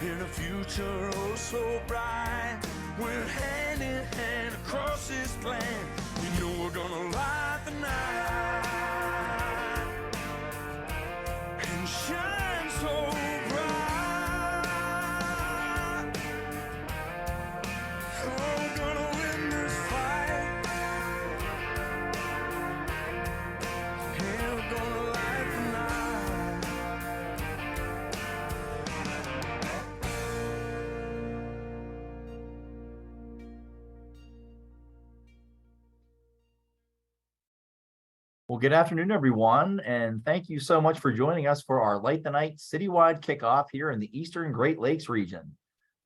In a future oh so bright, we're hand in hand across this land. You know we're gonna light the night and shine so bright. Oh, we're gonna win this fight. Yeah, we're gonna light the night. Well, good afternoon, everyone, and thank you so much for joining us for our Light the Night citywide kickoff here in the Eastern Great Lakes region.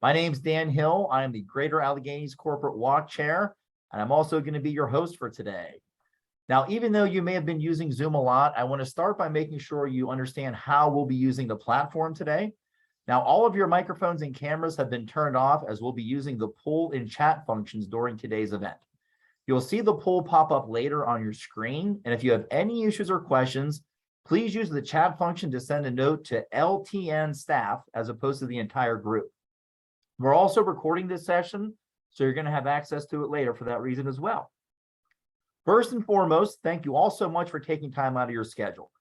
My name's Dan Hill. I am the Greater Alleghenies Corporate Walk Chair, and I'm also going to be your host for today. Now, even though you may have been using Zoom a lot, I want to start by making sure you understand how we'll be using the platform today. Now, all of your microphones and cameras have been turned off as we'll be using the poll and chat functions during today's event. You'll see the poll pop up later on your screen, and if you have any issues or questions, please use the chat function to send a note to LTN staff as opposed to the entire group. We're also recording this session, so you're going to have access to it later for that reason as well. First and foremost, thank you all so much for taking time out of your schedule.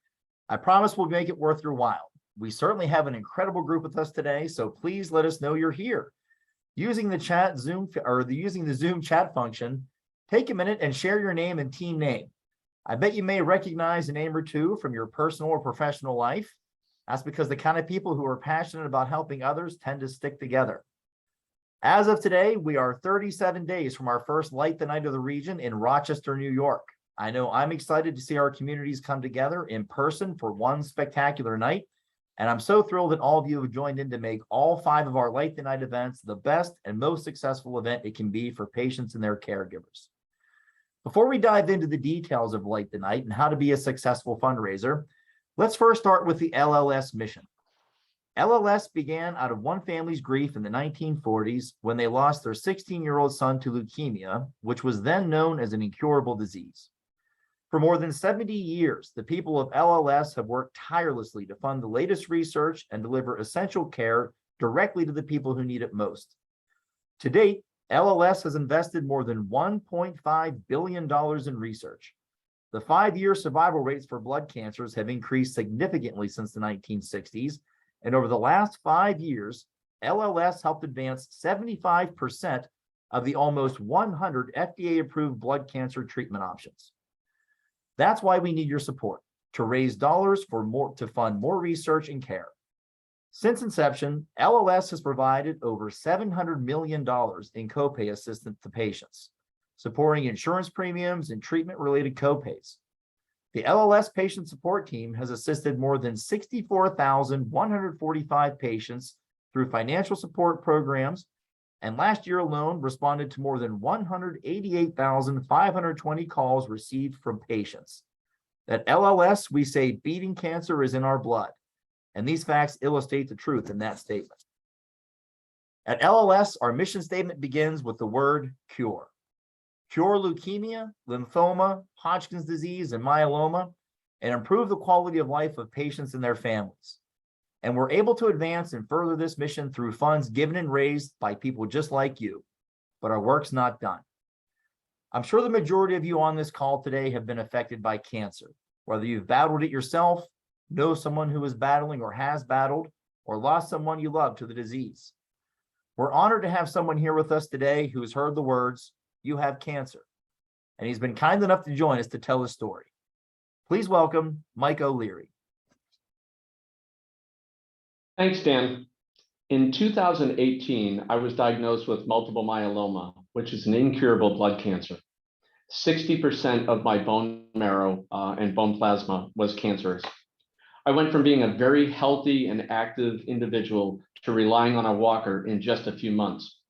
I promise we'll make it worth your while. We certainly have an incredible group with us today, so please let us know you're here. Using the Zoom chat function, take a minute and share your name and team name. I bet you may recognize a name or two from your personal or professional life. That's because the kind of people who are passionate about helping others tend to stick together. As of today, we are 37 days from our first Light the Night of the region in Rochester, New York. I know I'm excited to see our communities come together in person for one spectacular night, and I'm so thrilled that all of you have joined in to make all 5 of our Light the Night events the best and most successful event it can be for patients and their caregivers. Before we dive into the details of Light the Night and how to be a successful fundraiser, let's first start with the LLS mission. LLS began out of one family's grief in the 1940s when they lost their 16-year-old son to leukemia, which was then known as an incurable disease. For more than 70 years, the people of LLS have worked tirelessly to fund the latest research and deliver essential care directly to the people who need it most. To date, LLS has invested more than $1.5 billion in research. The 5-year survival rates for blood cancers have increased significantly since the 1960s, and over the last 5 years, LLS helped advance 75% of the almost 100 FDA-approved blood cancer treatment options. That's why we need your support to raise dollars to fund more research and care. Since inception, LLS has provided over $700 million in copay assistance to patients, supporting insurance premiums and treatment-related copays. The LLS patient support team has assisted more than 64,145 patients through financial support programs, and last year alone responded to more than 188,520 calls received from patients. At LLS, we say beating cancer is in our blood. And these facts illustrate the truth in that statement. At LLS, our mission statement begins with the word cure. Cure leukemia, lymphoma, Hodgkin's disease, and myeloma, and improve the quality of life of patients and their families. And we're able to advance and further this mission through funds given and raised by people just like you. But our work's not done. I'm sure the majority of you on this call today have been affected by cancer, whether you've battled it yourself, know someone who is battling or has battled, or lost someone you love to the disease. We're honored to have someone here with us today who has heard the words, "You have cancer," and he's been kind enough to join us to tell his story. Please welcome Mike O'Leary. Thanks, Dan. In 2018, I was diagnosed with multiple myeloma, which is an incurable blood cancer. 60% of my bone marrow and bone plasma was cancerous. I went from being a very healthy and active individual to relying on a walker in just a few months.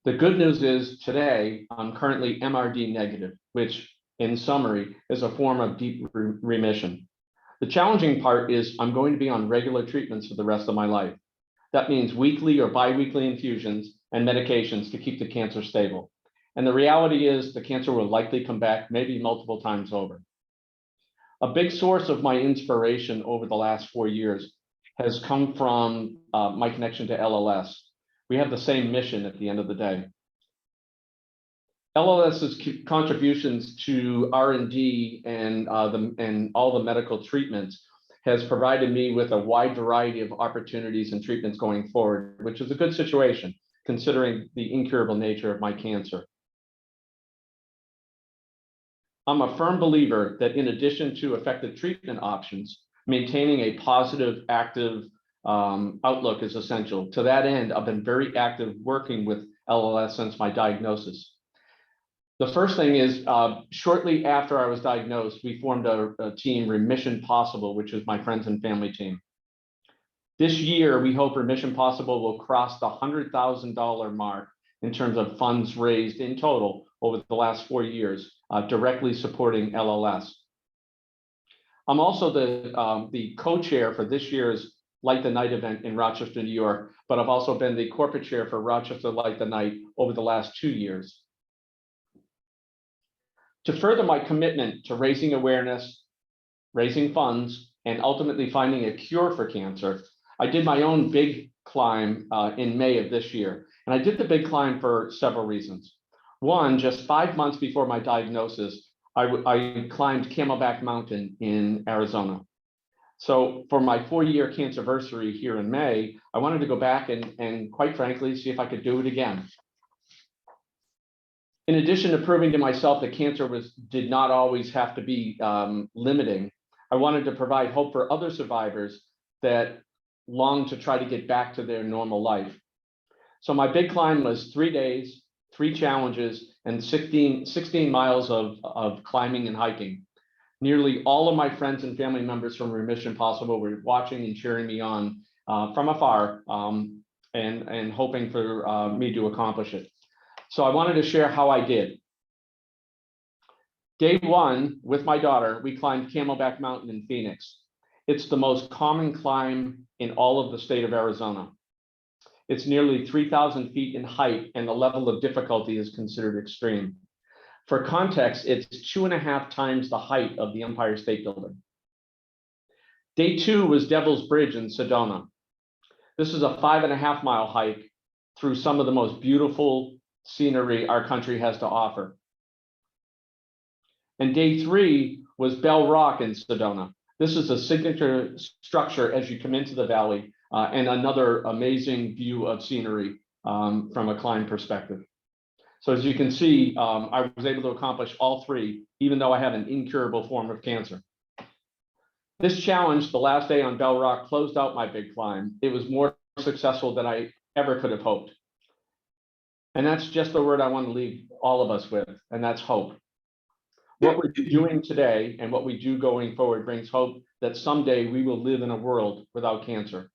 The good news is today I'm currently MRD negative, which in summary is a form of deep remission. The challenging part is I'm going to be on regular treatments for the rest of my life. That means weekly or biweekly infusions and medications to keep the cancer stable. And the reality is the cancer will likely come back maybe multiple times over. A big source of my inspiration over the last 4 years has come from my connection to LLS. We have the same mission at the end of the day. LLS's contributions to R&D and all the medical treatments has provided me with a wide variety of opportunities and treatments going forward, which is a good situation considering the incurable nature of my cancer. I'm a firm believer that in addition to effective treatment options, maintaining a positive, active outlook is essential. To that end, I've been very active working with LLS since my diagnosis. The first thing is, shortly after I was diagnosed, we formed a team, Remission Possible, which is my friends and family team. This year, we hope Remission Possible will cross the $100,000 mark in terms of funds raised in total over the last 4 years, directly supporting LLS. I'm also the co-chair for this year's Light the Night event in Rochester, New York, but I've also been the corporate chair for Rochester Light the Night over the last 2 years. To further my commitment to raising awareness, raising funds, and ultimately finding a cure for cancer, I did my own big climb in May of this year. And I did the big climb for several reasons. One, just 5 months before my diagnosis, I climbed Camelback Mountain in Arizona. So for my 4-year cancerversary here in May, I wanted to go back and quite frankly, see if I could do it again. In addition to proving to myself that cancer did not always have to be limiting, I wanted to provide hope for other survivors that long to try to get back to their normal life. So my big climb was 3 days, 3 challenges, and 16 miles of climbing and hiking. Nearly all of my friends and family members from Remission Possible were watching and cheering me on from afar and hoping for me to accomplish it. So I wanted to share how I did. Day 1, with my daughter, we climbed Camelback Mountain in Phoenix. It's the most common climb in all of the state of Arizona. It's nearly 3,000 feet in height, and the level of difficulty is considered extreme. For context, it's 2.5 times the height of the Empire State Building. Day 2 was Devil's Bridge in Sedona. This is a 5.5 mile hike through some of the most beautiful scenery our country has to offer. And day 3 was Bell Rock in Sedona. This is a signature structure as you come into the valley and another amazing view of scenery from a climb perspective. So as you can see, I was able to accomplish all 3, even though I have an incurable form of cancer. This challenge, the last day on Bell Rock, closed out my big climb. It was more successful than I ever could have hoped. And that's just the word I want to leave all of us with, and that's hope. What we're doing today and what we do going forward brings hope that someday we will live in a world without cancer.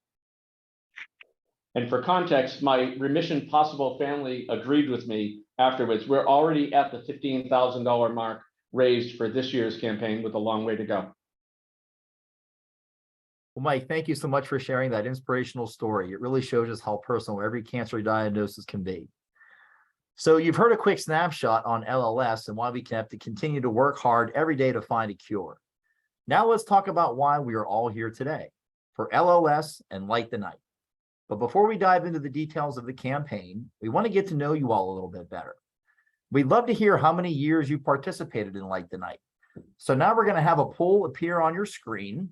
And for context, my Remission Possible family agreed with me afterwards. We're already at the $15,000 mark raised for this year's campaign with a long way to go. Well, Mike, thank you so much for sharing that inspirational story. It really shows us how personal every cancer diagnosis can be. So you've heard a quick snapshot on LLS and why we have to continue to work hard every day to find a cure. Now let's talk about why we are all here today for LLS and Light the Night. But before we dive into the details of the campaign, we want to get to know you all a little bit better. We'd love to hear how many years you participated in Light the Night. So now we're going to have a poll appear on your screen.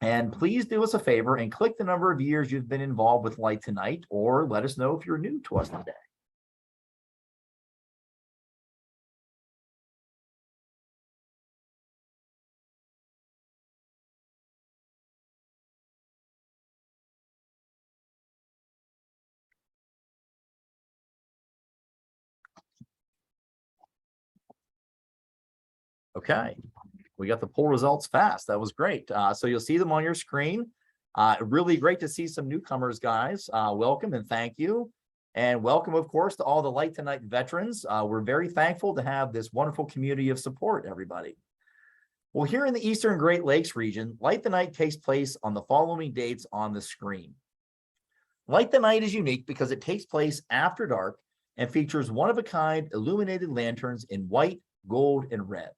And please do us a favor and click the number of years you've been involved with Light the Night, or let us know if you're new to us today. Okay, we got the poll results fast. That was great. So you'll see them on your screen. Really great to see some newcomers, guys. Welcome and thank you. And welcome, of course, to all the Light the Night veterans. We're very thankful to have this wonderful community of support, everybody. Well, here in the Eastern Great Lakes region, Light the Night takes place on the following dates on the screen. Light the Night is unique because it takes place after dark and features one-of-a-kind illuminated lanterns in white, gold, and red.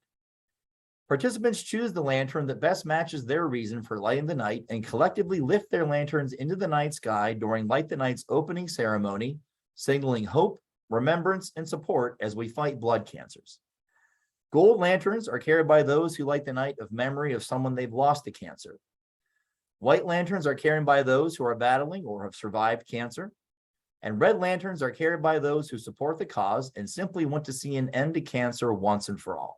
Participants choose the lantern that best matches their reason for lighting the night and collectively lift their lanterns into the night sky during Light the Night's opening ceremony, signaling hope, remembrance, and support as we fight blood cancers. Gold lanterns are carried by those who light the night of memory of someone they've lost to cancer. White lanterns are carried by those who are battling or have survived cancer. And red lanterns are carried by those who support the cause and simply want to see an end to cancer once and for all.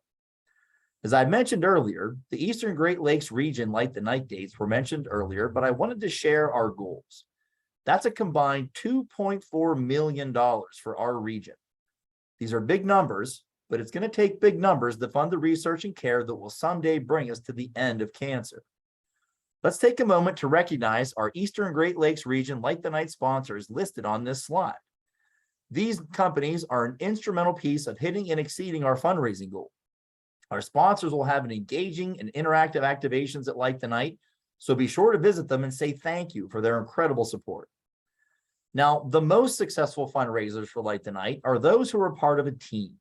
As I mentioned earlier, the Eastern Great Lakes region Light the Night dates were mentioned earlier, but I wanted to share our goals. That's a combined $2.4 million for our region. These are big numbers, but it's going to take big numbers to fund the research and care that will someday bring us to the end of cancer. Let's take a moment to recognize our Eastern Great Lakes region Light the Night sponsors listed on this slide. These companies are an instrumental piece of hitting and exceeding our fundraising goal. Our sponsors will have an engaging and interactive activations at Light the Night, so be sure to visit them and say thank you for their incredible support. Now, the most successful fundraisers for Light the Night are those who are part of a team.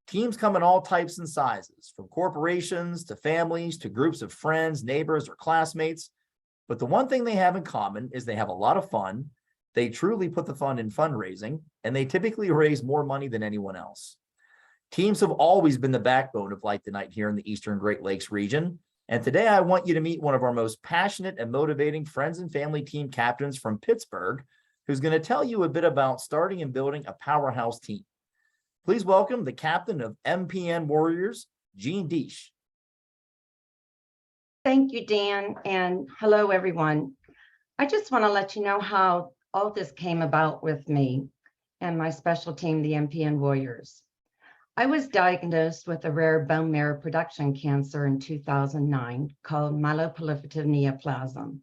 Teams come in all types and sizes, from corporations to families to groups of friends, neighbors, or classmates. But the one thing they have in common is they have a lot of fun, they truly put the fun in fundraising, and they typically raise more money than anyone else. Teams have always been the backbone of Light the Night here in the Eastern Great Lakes region. And today I want you to meet one of our most passionate and motivating friends and family team captains from Pittsburgh, who's going to tell you a bit about starting and building a powerhouse team. Please welcome the captain of MPN Warriors, Jean Deesh. Thank you, Dan, and hello, everyone. I just want to let you know how all this came about with me and my special team, the MPN Warriors. I was diagnosed with a rare bone marrow production cancer in 2009 called myeloproliferative neoplasm.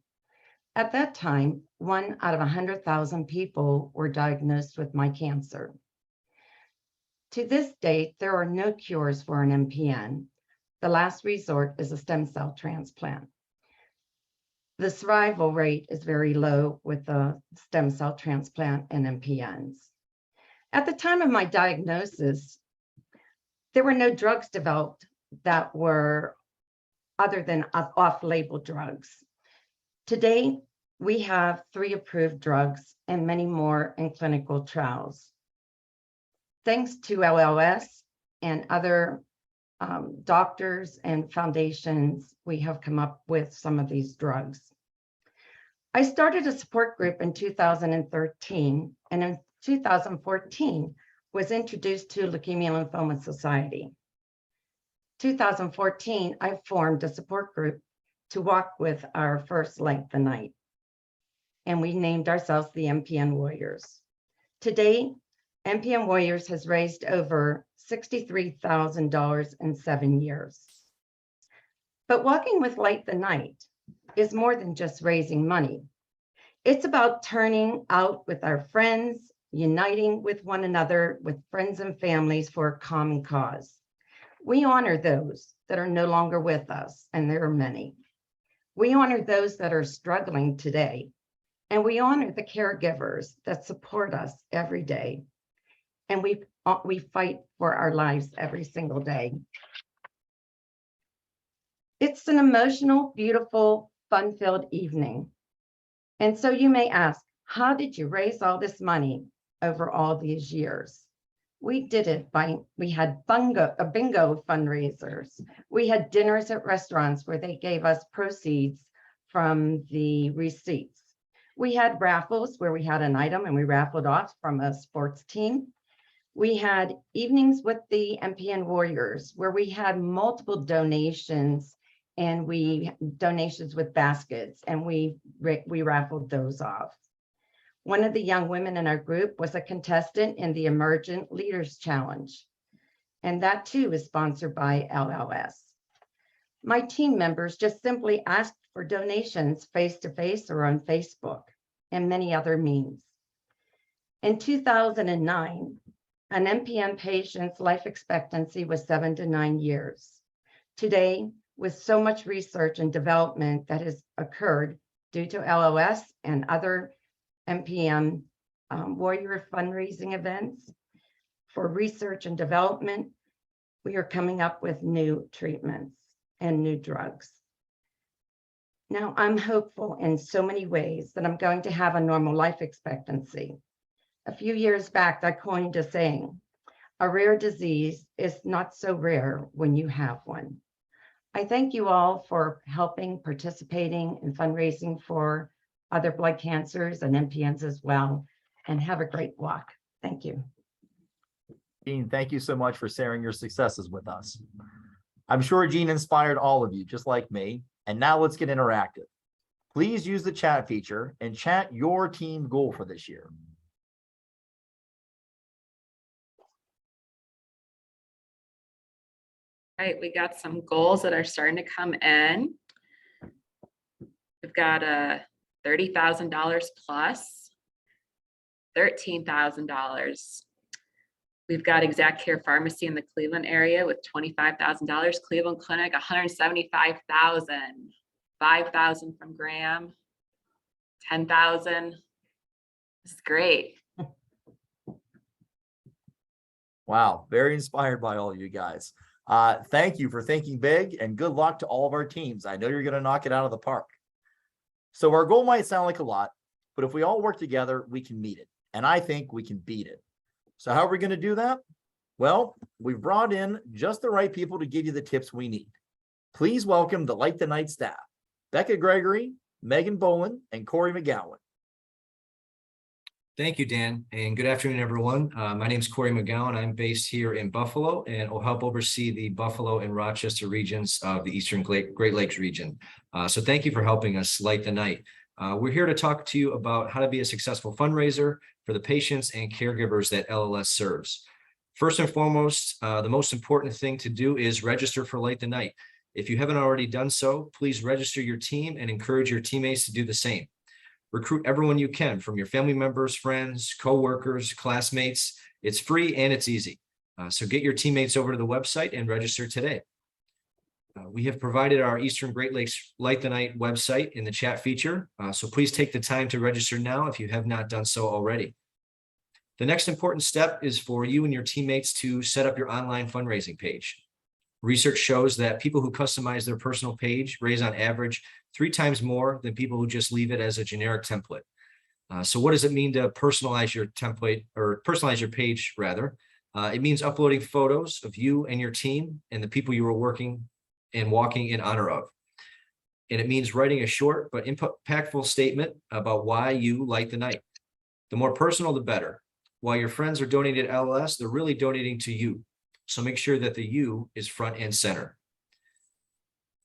At that time, 1 out of 100,000 people were diagnosed with my cancer. To this date, there are no cures for an MPN. The last resort is a stem cell transplant. The survival rate is very low with a stem cell transplant and MPNs. At the time of my diagnosis, there were no drugs developed that were other than off-label drugs. Today, we have 3 approved drugs and many more in clinical trials. Thanks to LLS and other doctors and foundations, we have come up with some of these drugs. I started a support group in 2013, and in 2014 was introduced to Leukemia Lymphoma Society. 2014, I formed a support group to walk with our first Light the Night, and we named ourselves the MPN Warriors. Today, MPN Warriors has raised over $63,000 in 7 years. But walking with Light the Night is more than just raising money. It's about turning out with our friends, uniting with one another, with friends and families for a common cause. We honor those that are no longer with us, and there are many. We honor those that are struggling today, and we honor the caregivers that support us every day. And we fight for our lives every single day. It's an emotional, beautiful, fun-filled evening. And so you may ask, how did you raise all this money over all these years? We did it we had bingo fundraisers. We had dinners at restaurants where they gave us proceeds from the receipts. We had raffles where we had an item and we raffled off from a sports team. We had evenings with the MPN Warriors where we had multiple donations and donations with baskets, and we raffled those off. One of the young women in our group was a contestant in the Emergent Leaders Challenge, and that too is sponsored by LLS. My team members just simply asked for donations face-to-face or on Facebook and many other means. In 2009, an MPN patient's life expectancy was 7 to 9 years. Today, with so much research and development that has occurred due to LLS and other MPN Warrior fundraising events for research and development, we are coming up with new treatments. and new drugs. Now, I'm hopeful in so many ways that I'm going to have a normal life expectancy. A few years back, I coined a saying, a rare disease is not so rare when you have one. I thank you all for helping, participating, and fundraising for other blood cancers and MPNs as well, and have a great walk. Thank you. Jean, thank you so much for sharing your successes with us. I'm sure Jean inspired all of you, just like me. And now let's get interactive. Please use the chat feature and chat your team goal for this year. All right, we got some goals that are starting to come in. We've got a $30,000 plus, $13,000. We've got Exact Care Pharmacy in the Cleveland area with $25,000. Cleveland Clinic, $175,000. $5,000 from Graham. $10,000. This is great. Wow, very inspired by all you guys. Thank you for thinking big, and good luck to all of our teams. I know you're going to knock it out of the park. So our goal might sound like a lot, but if we all work together, we can meet it. And I think we can beat it. So how are we going to do that? Well, we've brought in just the right people to give you the tips we need. Please welcome the Light the Night staff, Becca Gregory, Megan Boland, and Corey McGowan. Thank you, Dan, and good afternoon, everyone. My name is Corey McGowan. I'm based here in Buffalo and will help oversee the Buffalo and Rochester regions of the Eastern Great Lakes region. So thank you for helping us light the night. We're here to talk to you about how to be a successful fundraiser for the patients and caregivers that LLS serves. First and foremost, the most important thing to do is register for Light the Night. If you haven't already done so, please register your team and encourage your teammates to do the same. Recruit everyone you can, from your family members, friends, co-workers, classmates. It's free and it's easy. So get your teammates over to the website and register today. We have provided our Eastern Great Lakes Light the Night website in the chat feature. So please take the time to register now if you have not done so already. The next important step is for you and your teammates to set up your online fundraising page. Research shows that people who customize their personal page raise on average 3 times more than people who just leave it as a generic template. So what does it mean to personalize your template, or personalize your page rather? It means uploading photos of you and your team and the people you were working and walking in honor of. And it means writing a short but impactful statement about why you light the night. The more personal, the better. While your friends are donating to LLS, they're really donating to you. So make sure that the you is front and center.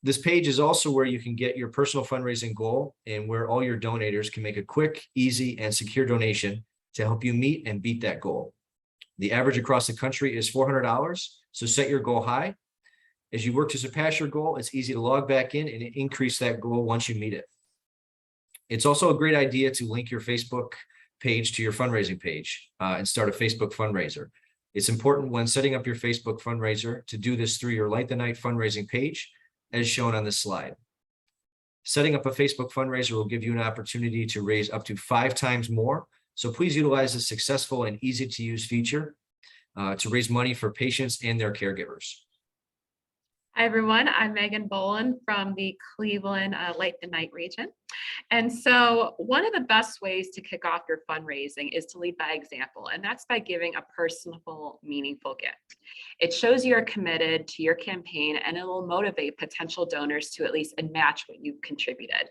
This page is also where you can get your personal fundraising goal and where all your donators can make a quick, easy, and secure donation to help you meet and beat that goal. The average across the country is $400, so set your goal high. As you work to surpass your goal, it's easy to log back in and increase that goal once you meet it. It's also a great idea to link your Facebook page to your fundraising page and start a Facebook fundraiser. It's important when setting up your Facebook fundraiser to do this through your Light the Night fundraising page, as shown on this slide. Setting up a Facebook fundraiser will give you an opportunity to raise up to 5 times more. So please utilize this successful and easy to use feature to raise money for patients and their caregivers. Hi, everyone. I'm Megan Boland from the Cleveland Light the Night region. And so one of the best ways to kick off your fundraising is to lead by example, and that's by giving a personal, meaningful gift. It shows you are committed to your campaign, and it will motivate potential donors to at least match what you've contributed.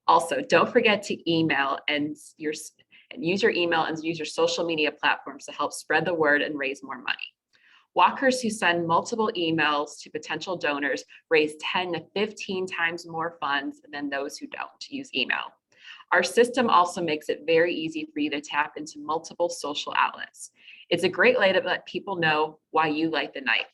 Also, don't forget to email and use your email and use your social media platforms to help spread the word and raise more money. Walkers who send multiple emails to potential donors raise 10 to 15 times more funds than those who don't use email. Our system also makes it very easy for you to tap into multiple social outlets. It's a great way to let people know why you light the night.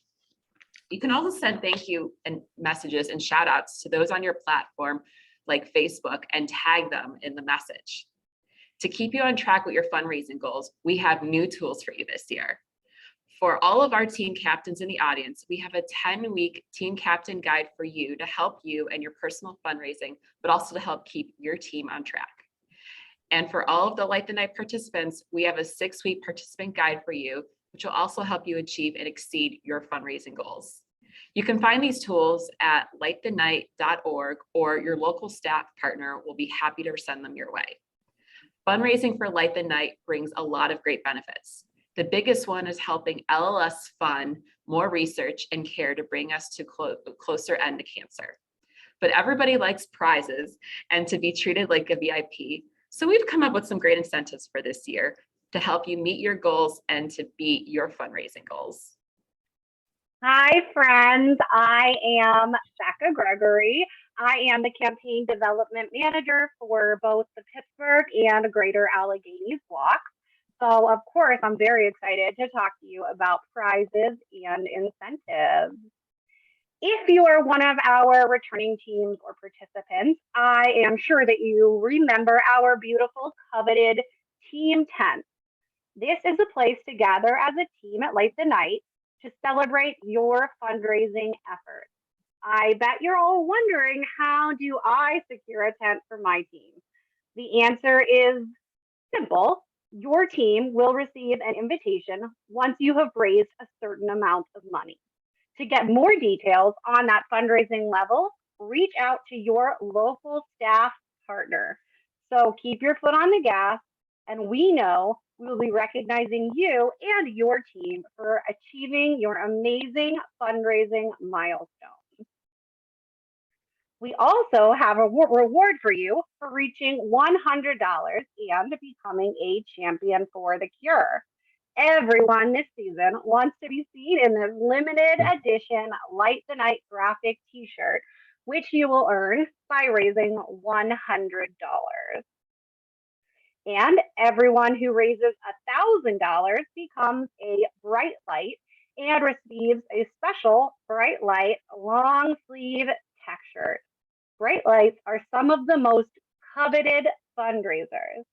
You can also send thank you and messages and shout outs to those on your platform like Facebook and tag them in the message. To keep you on track with your fundraising goals, we have new tools for you this year. For all of our team captains in the audience, we have a 10-week team captain guide for you to help you and your personal fundraising, but also to help keep your team on track. And for all of the Light the Night participants, we have a 6-week participant guide for you, which will also help you achieve and exceed your fundraising goals. You can find these tools at lightthenight.org, or your local staff partner will be happy to send them your way. Fundraising for Light the Night brings a lot of great benefits. The biggest one is helping LLS fund more research and care to bring us to closer end to cancer. But everybody likes prizes and to be treated like a VIP. So we've come up with some great incentives for this year to help you meet your goals and to beat your fundraising goals. Hi, friends. I am Becca Gregory. I am the campaign development manager for both the Pittsburgh and Greater Alleghenies Walk. So, of course, I'm very excited to talk to you about prizes and incentives. If you are one of our returning teams or participants, I am sure that you remember our beautiful, coveted team tent. This is a place to gather as a team at Light the Night to celebrate your fundraising efforts. I bet you're all wondering, how do I secure a tent for my team? The answer is simple. Your team will receive an invitation once you have raised a certain amount of money. To get more details on that fundraising level, reach out to your local staff partner. So keep your foot on the gas, and we know we will be recognizing you and your team for achieving your amazing fundraising milestone. We also have a reward for you for reaching $100 and becoming a champion for the cure. Everyone this season wants to be seen in this limited edition Light the Night graphic t-shirt, which you will earn by raising $100. And everyone who raises $1,000 becomes a Bright Light and receives a special Bright Light long sleeve tech shirt. Bright Lights are some of the most coveted fundraisers.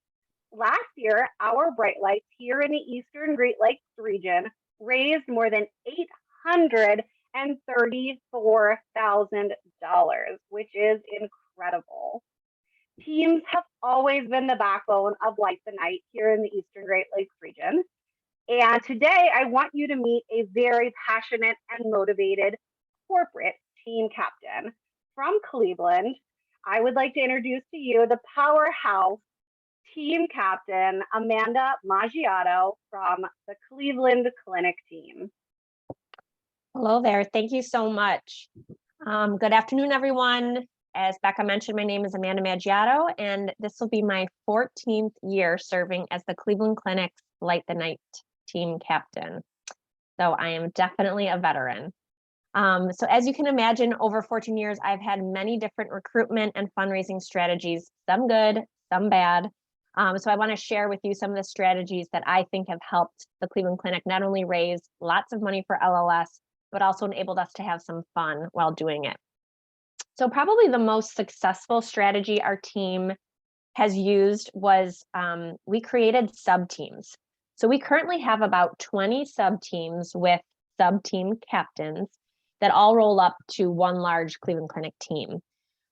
Last year, our Bright Lights here in the Eastern Great Lakes region raised more than $834,000, which is incredible. Teams have always been the backbone of Light the Night here in the Eastern Great Lakes region. And today I want you to meet a very passionate and motivated corporate team captain from Cleveland. I would like to introduce to you the powerhouse team captain, Amanda Maggiato from the Cleveland Clinic team. Hello there. Thank you so much. Good afternoon, everyone. As Becca mentioned, my name is Amanda Maggiato, and this will be my 14th year serving as the Cleveland Clinic's Light the Night team captain. So I am definitely a veteran. So as you can imagine, over 14 years, I've had many different recruitment and fundraising strategies, some good, some bad. So I want to share with you some of the strategies that I think have helped the Cleveland Clinic not only raise lots of money for LLS, but also enabled us to have some fun while doing it. So probably the most successful strategy our team has used was we created sub-teams. So we currently have about 20 sub-teams with sub-team captains that all roll up to one large Cleveland Clinic team.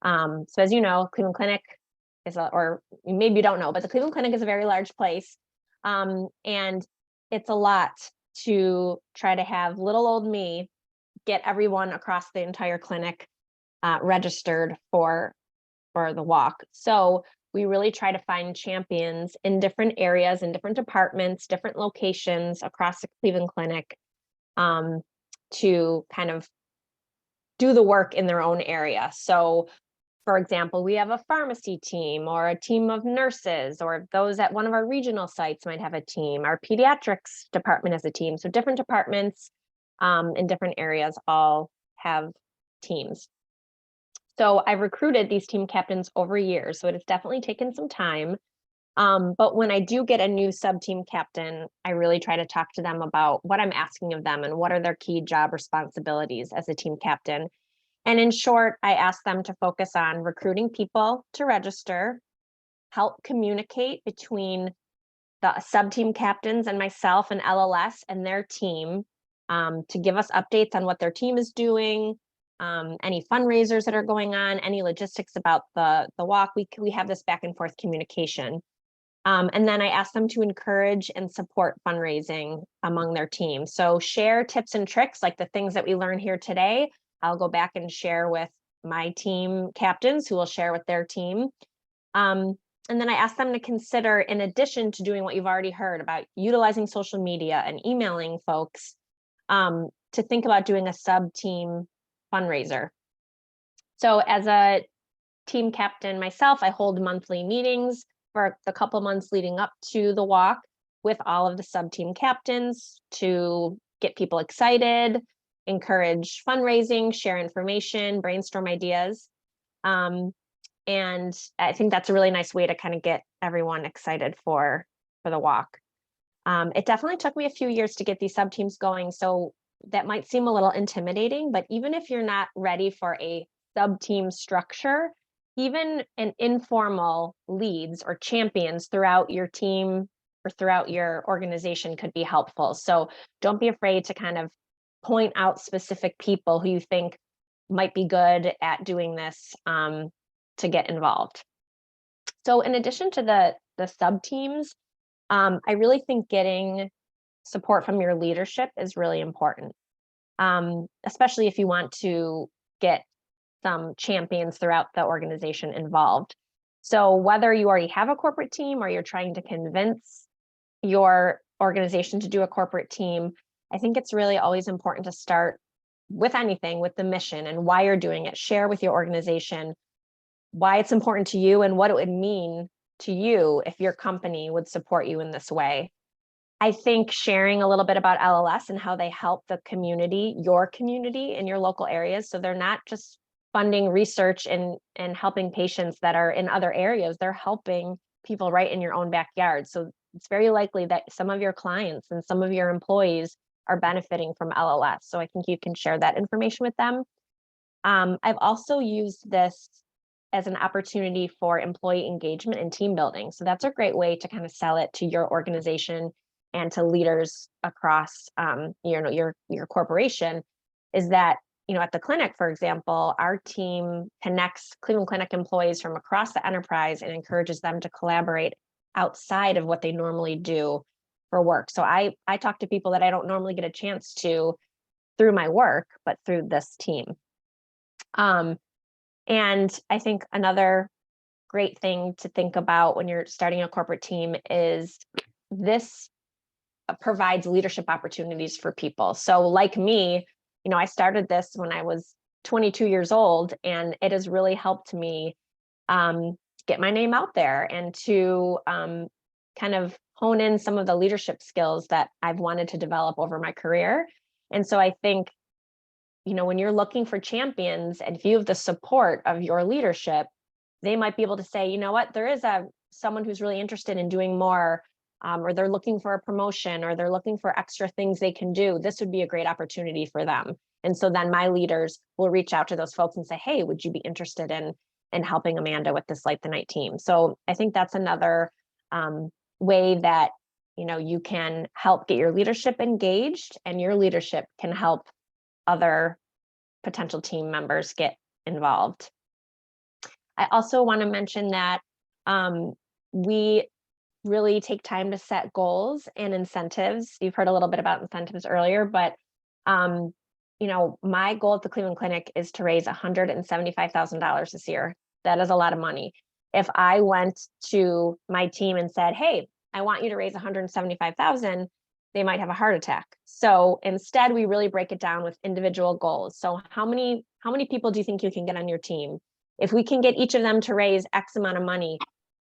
So as you know, Cleveland Clinic is, or maybe you don't know, but the Cleveland Clinic is a very large place. And it's a lot to try to have little old me get everyone across the entire clinic registered for the walk. So we really try to find champions in different areas, in different departments, different locations across the Cleveland Clinic to kind of do the work in their own area. So for example, we have a pharmacy team or a team of nurses, or those at one of our regional sites might have a team. Our pediatrics department has a team. So different departments in different areas all have teams. So I've recruited these team captains over years, so it has definitely taken some time. But when I do get a new sub-team captain, I really try to talk to them about what I'm asking of them and what are their key job responsibilities as a team captain. And in short, I ask them to focus on recruiting people to register, help communicate between the sub-team captains and myself and LLS and their team to give us updates on what their team is doing, any fundraisers that are going on, any logistics about the walk. We have this back and forth communication. And then I ask them to encourage and support fundraising among their team. So share tips and tricks like the things that we learn here today, I'll go back and share with my team captains who will share with their team. And then I ask them to consider, in addition to doing what you've already heard about utilizing social media and emailing folks, to think about doing a sub-team fundraiser. So as a team captain myself, I hold monthly meetings for the couple months leading up to the walk with all of the sub-team captains to get people excited, encourage fundraising, share information, brainstorm ideas. And I think that's a really nice way to kind of get everyone excited for the walk. It definitely took me a few years to get these sub teams going, so that might seem a little intimidating, but even if you're not ready for a sub team structure, even an informal leads or champions throughout your team or throughout your organization could be helpful. So don't be afraid to kind of point out specific people who you think might be good at doing this, to get involved. So in addition to the sub teams, I really think getting support from your leadership is really important, especially if you want to get some champions throughout the organization involved. So whether you already have a corporate team or you're trying to convince your organization to do a corporate team, I think it's really always important to start with anything, with the mission and why you're doing it. Share with your organization why it's important to you and what it would mean to you if your company would support you in this way. I think sharing a little bit about LLS and how they help the community, your community in your local areas. So they're not just funding research and helping patients that are in other areas, they're helping people right in your own backyard. So it's very likely that some of your clients and some of your employees are benefiting from LLS. So I think you can share that information with them. I've also used this as an opportunity for employee engagement and team building. So that's a great way to kind of sell it to your organization and to leaders across your corporation, is that, at the clinic, for example, our team connects Cleveland Clinic employees from across the enterprise and encourages them to collaborate outside of what they normally do for work. So I talk to people that I don't normally get a chance to through my work, but through this team. And I think another great thing to think about when you're starting a corporate team is this provides leadership opportunities for people. So like me, I started this when I was 22 years old, and it has really helped me get my name out there and to kind of hone in some of the leadership skills that I've wanted to develop over my career. And so I think, when you're looking for champions and if you have the support of your leadership, they might be able to say, you know what, there is someone who's really interested in doing more, or they're looking for a promotion, or they're looking for extra things they can do. This would be a great opportunity for them. And so then my leaders will reach out to those folks and say, hey, would you be interested in helping Amanda with this Light the Night team? So I think that's another way that, you can help get your leadership engaged, and your leadership can help other potential team members get involved. I also want to mention that we really take time to set goals and incentives. You've heard a little bit about incentives earlier, but my goal at the Cleveland Clinic is to raise $175,000 this year. That is a lot of money. If I went to my team and said, hey, I want you to raise $175,000, they might have a heart attack. So instead, we really break it down with individual goals. So how many people do you think you can get on your team? If we can get each of them to raise X amount of money,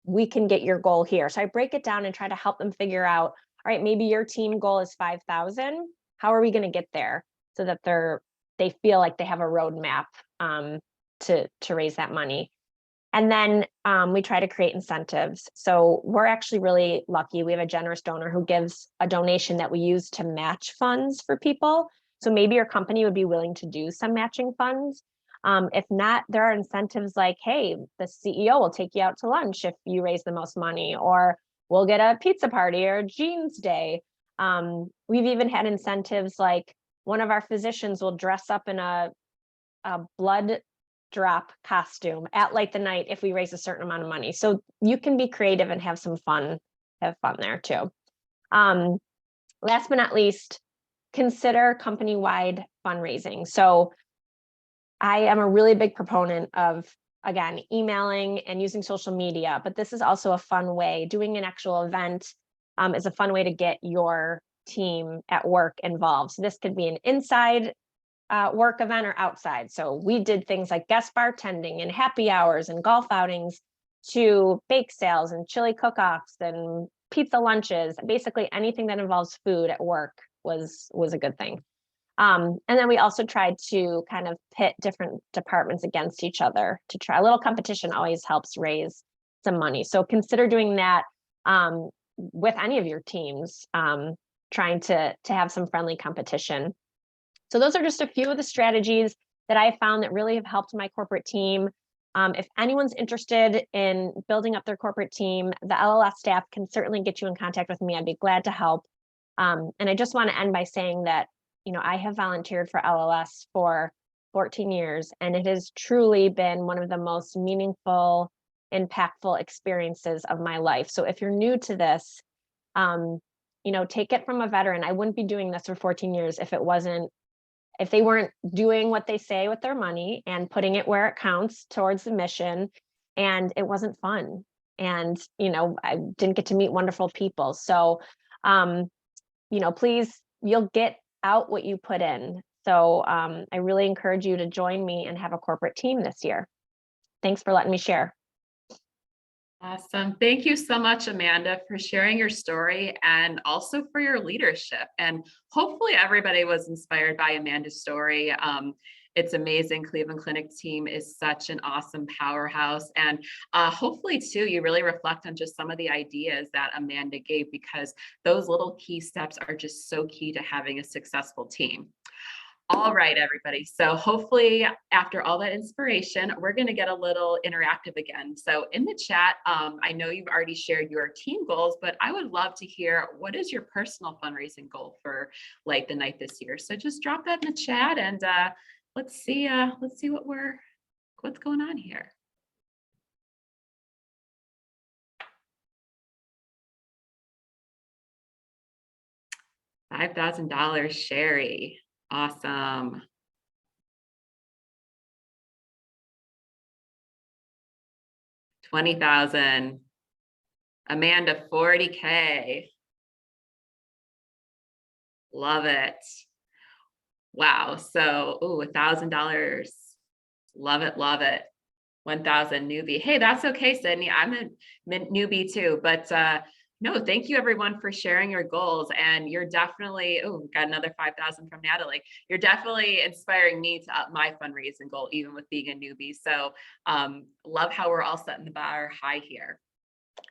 we can get your goal here. So I break it down and try to help them figure out, all right, maybe your team goal is 5,000. How are we going to get there so that they feel like they have a roadmap to raise that money? And then we try to create incentives. So we're actually really lucky. We have a generous donor who gives a donation that we use to match funds for people. So maybe your company would be willing to do some matching funds. If not, there are incentives like, hey, the CEO will take you out to lunch if you raise the most money, or we'll get a pizza party or a jeans day. We've even had incentives like one of our physicians will dress up in a blood drop costume at Light the Night if we raise a certain amount of money. So you can be creative and have some fun, there too. Last but not least, consider company-wide fundraising. So I am a really big proponent of, again, emailing and using social media, but this is also a fun way. Doing an actual event is a fun way to get your team at work involved. So this could be an inside work event or outside. So we did things like guest bartending and happy hours and golf outings, to bake sales and chili cook-offs and pizza lunches. Basically anything that involves food at work was a good thing. And then we also tried to kind of pit different departments against each other to try. A little competition always helps raise some money. So consider doing that with any of your teams, trying to have some friendly competition. So those are just a few of the strategies that I found that really have helped my corporate team. If anyone's interested in building up their corporate team, the LLS staff can certainly get you in contact with me. I'd be glad to help. And I just want to end by saying that, I have volunteered for LLS for 14 years, and it has truly been one of the most meaningful, impactful experiences of my life. So if you're new to this, take it from a veteran. I wouldn't be doing this for 14 years if they weren't doing what they say with their money and putting it where it counts towards the mission, and it wasn't fun. And, I didn't get to meet wonderful people. So, please, you'll get out what you put in. So I really encourage you to join me and have a corporate team this year. Thanks for letting me share. Awesome. Thank you so much, Amanda, for sharing your story and also for your leadership. And hopefully everybody was inspired by Amanda's story. It's amazing. Cleveland Clinic team is such an awesome powerhouse. And hopefully too, you really reflect on just some of the ideas that Amanda gave, because those little key steps are just so key to having a successful team. All right, everybody. So hopefully after all that inspiration, we're going to get a little interactive again. So in the chat, I know you've already shared your team goals, but I would love to hear, what is your personal fundraising goal for Light the Night this year? So just drop that in the chat, and let's see what's going on here. $5,000, Sherry. Awesome. $20,000. Amanda, $40K. Love it. Wow. So, $1,000. Love it. Love it. 1,000 newbie. Hey, that's okay, Sydney. I'm a newbie too, but no, thank you everyone for sharing your goals. And you're definitely, got another 5,000 from Natalie. You're definitely inspiring me to up my fundraising goal, even with being a newbie. So love how we're all setting the bar high here.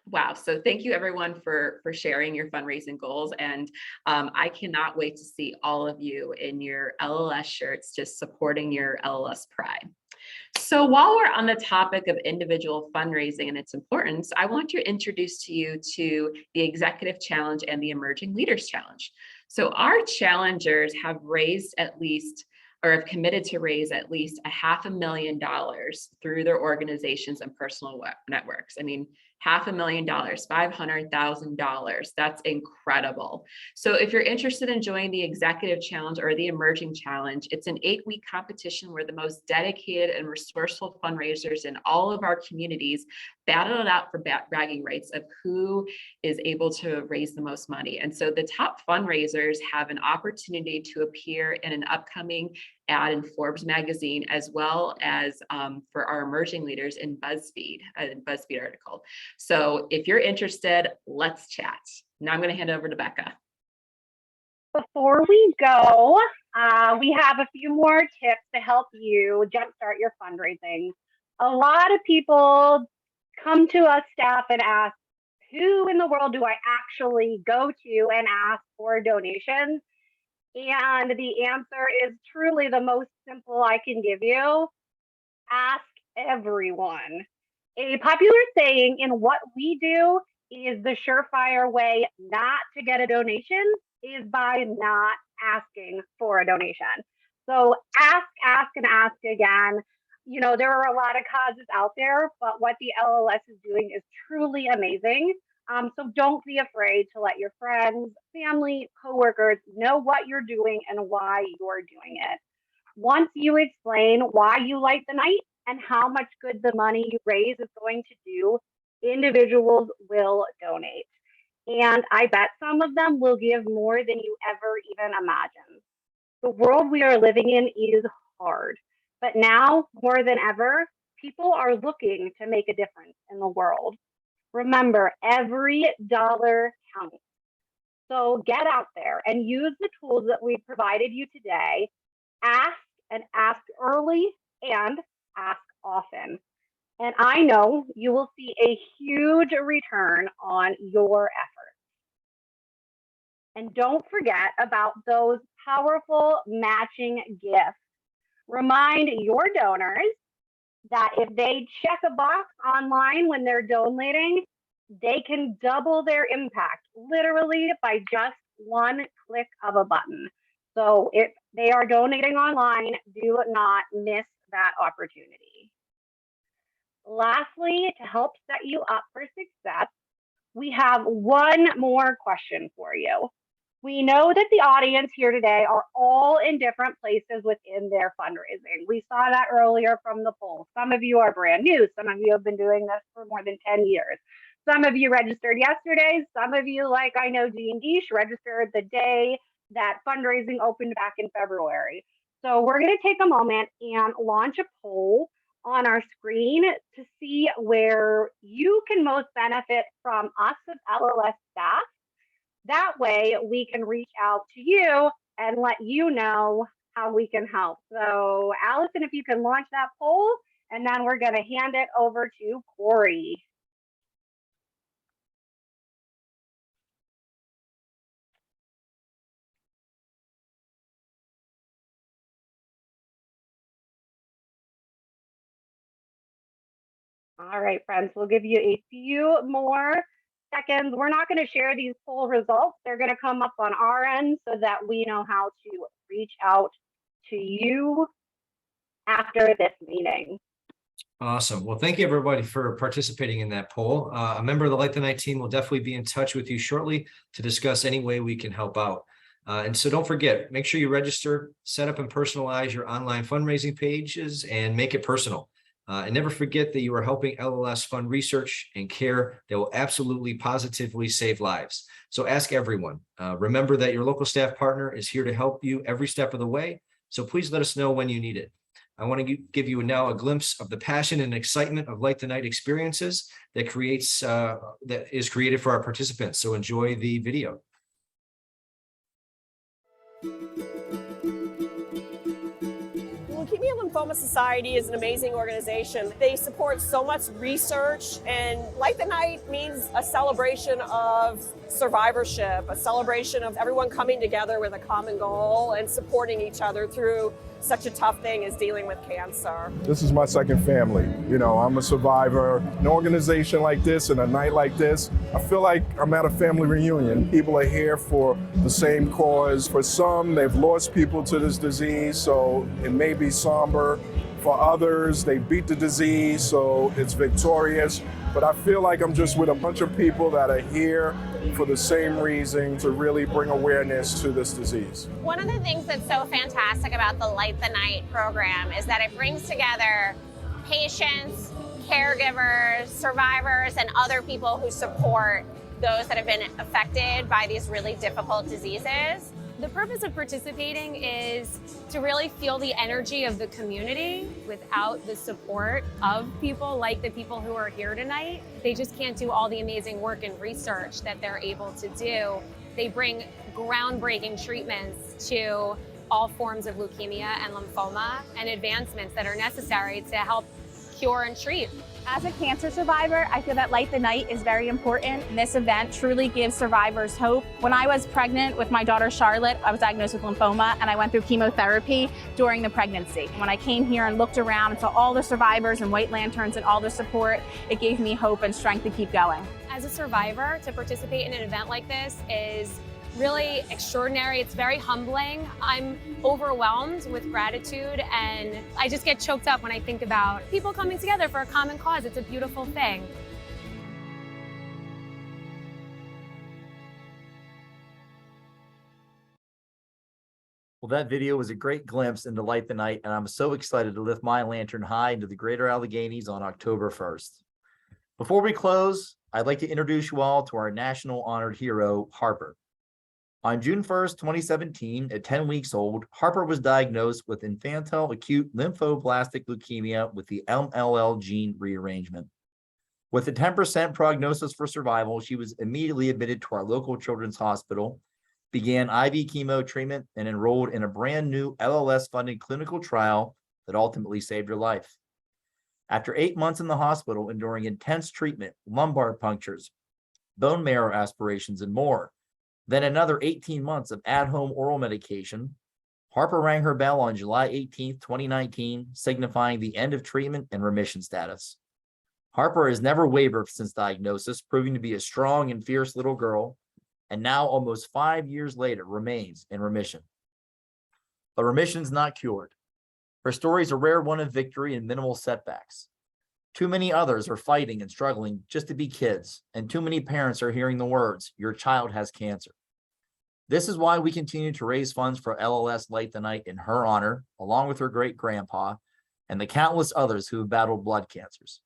Wow. So thank you everyone for sharing your fundraising goals. And I cannot wait to see all of you in your LLS shirts, just supporting your LLS pride. So while we're on the topic of individual fundraising and its importance, I want to introduce you to the Executive Challenge and the Emerging Leaders Challenge. So our challengers have raised at least, or have committed to raise at least $500,000 through their organizations and personal networks. I mean, $500,000, $500,000. That's incredible. So if you're interested in joining the Executive Challenge or the Emerging Challenge, it's an 8-week competition where the most dedicated and resourceful fundraisers in all of our communities battle it out for bragging rights of who is able to raise the most money. And so the top fundraisers have an opportunity to appear in an upcoming ad in Forbes magazine, as well as for our emerging leaders in BuzzFeed article. So if you're interested, let's chat. Now I'm going to hand it over to Becca. Before we go, we have a few more tips to help you jumpstart your fundraising. A lot of people come to us staff and ask, who in the world do I actually go to and ask for donations? And the answer is truly the most simple I can give you. Ask everyone. A popular saying in what we do is the surefire way not to get a donation is by not asking for a donation. So ask, and ask again. There are a lot of causes out there, but what the LLS is doing is truly amazing. So don't be afraid to let your friends, family, coworkers know what you're doing and why you're doing it. Once you explain why you light the night and how much good the money you raise is going to do, individuals will donate. And I bet some of them will give more than you ever even imagined. The world we are living in is hard, but now more than ever, people are looking to make a difference in the world. Remember, every dollar counts. So get out there and use the tools that we provided you today. Ask and ask early and ask often. And I know you will see a huge return on your efforts. And don't forget about those powerful matching gifts. Remind your donors that if they check a box online when they're donating, they can double their impact literally by just one click of a button. So if they are donating online, do not miss that opportunity. Lastly, to help set you up for success, we have one more question for you. We know that the audience here today are all in different places within their fundraising. We saw that earlier from the poll. Some of you are brand new. Some of you have been doing this for more than 10 years. Some of you registered yesterday. Some of you, like I know Dean registered the day that fundraising opened back in February. So we're going to take a moment and launch a poll on our screen to see where you can most benefit from us as LLS staff. That way we can reach out to you and let you know how we can help. So Allison, if you can launch that poll, and then we're going to hand it over to Corey. All right, friends, we'll give you a few more seconds. We're not going to share these poll results. They're going to come up on our end so that we know how to reach out to you after this meeting. Awesome. Well, thank you everybody for participating in that poll. A member of the Light the Night team will definitely be in touch with you shortly to discuss any way we can help out. And so don't forget, make sure you register, set up and personalize your online fundraising pages and make it personal. And never forget that you are helping LLS fund research and care that will absolutely positively save lives. So ask everyone. Remember that your local staff partner is here to help you every step of the way. So please let us know when you need it. I want to give you now a glimpse of the passion and excitement of Light the Night experiences that is created for our participants. So enjoy the video. Leukemia Lymphoma Society is an amazing organization. They support so much research, and Light the Night means a celebration of survivorship, a celebration of everyone coming together with a common goal and supporting each other through such a tough thing as dealing with cancer. This is my second family. You know, I'm a survivor. An organization like this and a night like this, I feel like I'm at a family reunion. People are here for the same cause. For some, they've lost people to this disease, so it may be somber. For others, they beat the disease, so it's victorious. But I feel like I'm just with a bunch of people that are here for the same reason, to really bring awareness to this disease. One of the things that's so fantastic about the Light the Night program is that it brings together patients, caregivers, survivors, and other people who support those that have been affected by these really difficult diseases. The purpose of participating is to really feel the energy of the community. Without the support of people like the people who are here tonight, they just can't do all the amazing work and research that they're able to do. They bring groundbreaking treatments to all forms of leukemia and lymphoma and advancements that are necessary to help cure and treat. As a cancer survivor, I feel that Light the Night is very important. And this event truly gives survivors hope. When I was pregnant with my daughter Charlotte, I was diagnosed with lymphoma and I went through chemotherapy during the pregnancy. When I came here and looked around and saw all the survivors and white lanterns and all the support, it gave me hope and strength to keep going. As a survivor, to participate in an event like this is really extraordinary. It's very humbling. I'm overwhelmed with gratitude, and I just get choked up when I think about people coming together for a common cause. It's a beautiful thing. Well, that video was a great glimpse into Light the Night, and I'm so excited to lift my lantern high into the greater Alleghenies on October 1st. Before we close, I'd like to introduce you all to our national honored hero, Harper. On June 1st, 2017, at 10 weeks old, Harper was diagnosed with infantile acute lymphoblastic leukemia with the MLL gene rearrangement. With a 10% prognosis for survival, she was immediately admitted to our local children's hospital, began IV chemo treatment, and enrolled in a brand new LLS-funded clinical trial that ultimately saved her life. After 8 months in the hospital, enduring intense treatment, lumbar punctures, bone marrow aspirations, and more, then another 18 months of at-home oral medication, Harper rang her bell on July 18, 2019, signifying the end of treatment and remission status. Harper has never wavered since diagnosis, proving to be a strong and fierce little girl, and now almost 5 years later remains in remission. But remission's not cured. Her story is a rare one of victory and minimal setbacks. Too many others are fighting and struggling just to be kids, and too many parents are hearing the words, "Your child has cancer." This is why we continue to raise funds for LLS Light the Night in her honor, along with her great-grandpa and the countless others who have battled blood cancers.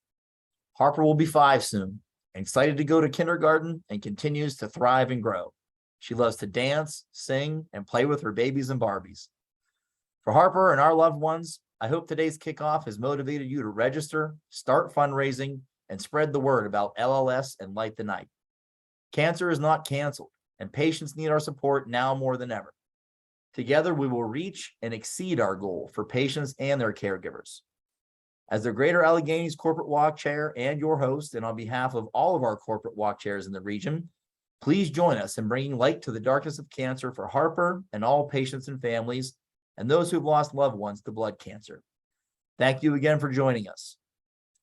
Harper will be 5 soon, excited to go to kindergarten, and continues to thrive and grow. She loves to dance, sing, and play with her babies and Barbies. For Harper and our loved ones, I hope today's kickoff has motivated you to register, start fundraising, and spread the word about LLS and Light the Night. Cancer is not canceled, and patients need our support now more than ever. Together, we will reach and exceed our goal for patients and their caregivers. As the Greater Alleghenies Corporate Walk Chair and your host, and on behalf of all of our corporate walk chairs in the region, please join us in bringing light to the darkness of cancer for Harper and all patients and families, and those who've lost loved ones to blood cancer. Thank you again for joining us.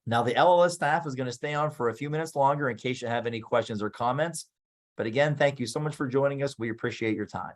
Now, the LLS staff is going to stay on for a few minutes longer in case you have any questions or comments. But again, thank you so much for joining us. We appreciate your time.